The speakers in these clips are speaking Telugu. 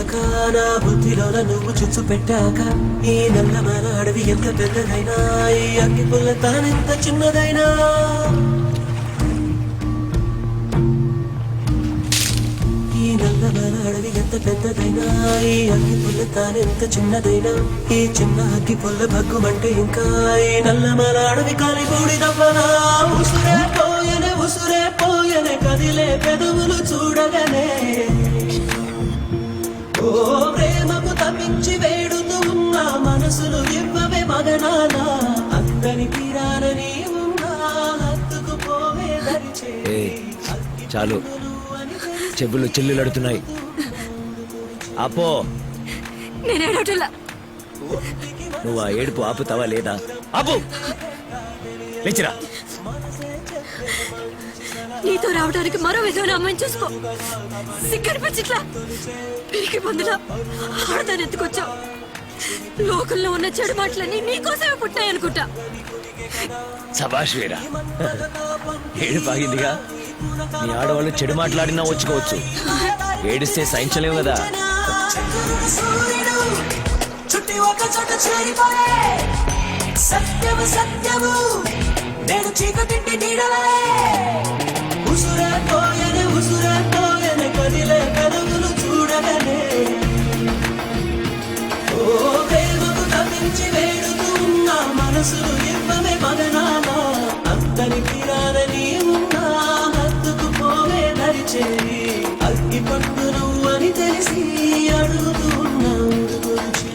వచ్చాక నా బుద్ధిలో నువ్వు చుచ్చు పెట్టాక ఈ నల్లమల అడవి ఎంత పెద్దదైనా ఈ అగ్గి పుల్ల తానెంత చిన్నదైనా ఈ నల్లమల అడవి ఎంత పెద్దదైనా ఈ అగ్గి పుల్ల తానెంత చిన్నదైనా ఈ చిన్న అగ్గి పుల్ల భగ్గుమంటే ఇంకా ఈ నల్లమల అడవి కాలిపూడి దవ్వనా ఉసురే పోయనే కదిలే పెదవులు చూడగనే ఓ ప్రేమకు తప్పించి వేడుతూ ఉన్నా మనసులు ఇవ్వవే మగనానా అందరి తీరాలని ఉన్నా హత్తుకు పోవే దరిచే చాలు చెవులు చిల్లులడుతున్నాయి ఆపో నేనేడటలా నువ్వు ఆ ఏడుపు ఆపుతావా లేదా ఆపు లేచిరా నీతో రావడానికి మరో విధమైన అమ్మాయిని చూసుకో సిగ్గనిపించట్లా పిరికి పొందులా ఆడదాన్ని ఎత్తుకొచ్చావు లోకంలో ఉన్న చెడు మాటలన్నీ నీకోసమే పుట్టాయనుకుంటా సభాష్ వీరా ఏడుపు ఆగిందిగా నీ ఆడవాళ్ళు చెడు మాట్లాడినా వచ్చుకోవచ్చు ఏడిస్తే సహించలేవు కదా సత్యము నేను చీకటింటి నీడలే ఉసురే పోయనే కదిలే పెదవులు చూడగనే ఓ ప్రేమకు తప్పించి వేడుతూ ఉన్న మనసులు ఇవ్వమే మగనానా అందరి తీరాలని ఉన్నా హత్తుకు పోవే దరిచేరి అగ్గి పట్టు నువ్వు అని తెలిసి అడుగుతూ ఉన్నా గురించి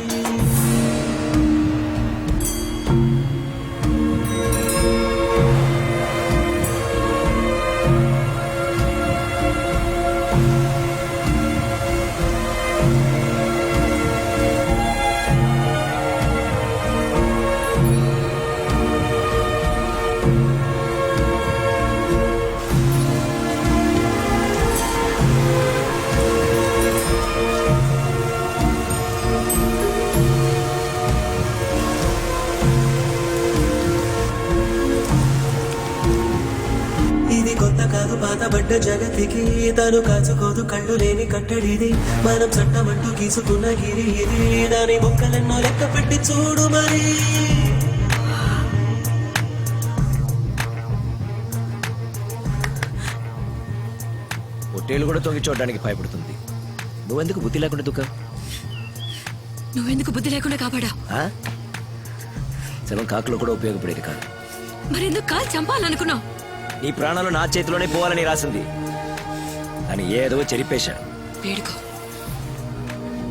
పాతబడ్డ జగతికి తను కాచుకోదు కళ్ళు లేని కట్టడిది మనం చట్టమంటూ గీసుకున్న గిరి ఇది దాని మొక్కలెన్నో లెక్క పెట్టి చూడు మరి పొట్టేలు కూడా తొంగి చూడడానికి భయపడుతుంది నువ్వెందుకు బుద్ధి లేకుండా దుఃఖ నువ్వెందుకు బుద్ధి లేకుండా కాపాడా శవం కాకులో కూడా ఉపయోగపడేది కాదు మరెందుకు కాలు చంపాలనుకున్నావు నీ ప్రాణాలు నా చేతిలోనే పోవాలని రాసింది అని ఏదో చెరిపేశాడు వేడుకో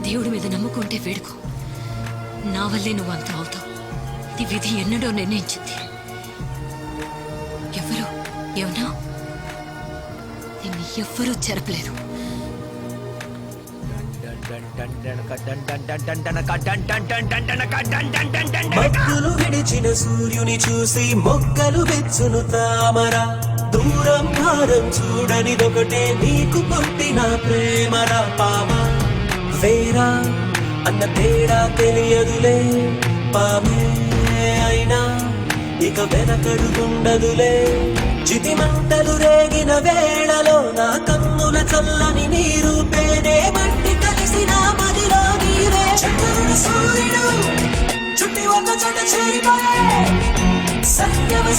దేవుడి మీద నమ్ముకుంటే వేడుకో నా వల్లే నువ్వు అంత అవుతావు నీ విధి ఎన్నడో నిర్ణయించింది ఏమన్నా నిన్ను ఎవ్వరూ చెరపలేదు మబ్బులు విడిచిన సూర్యుని చూసి మొక్కలు వెచ్చును తామర దూరం భారం చూడనిదొకటే నీకు పుట్టిన ప్రేమరా పామ వేరా అన్న తేడా తెలియదులే పామే అయినా ఇక వెనకడుగుండదులే చితి మంటలు రేగిన వేళలో నా కన్నుల చల్లని నీరు పేనే మట్టి కలిసిన మదిలో నీవే చంద్రుడు సూర్యుడు చుట్టి ఒక చోట చేరిపోయే సత్యము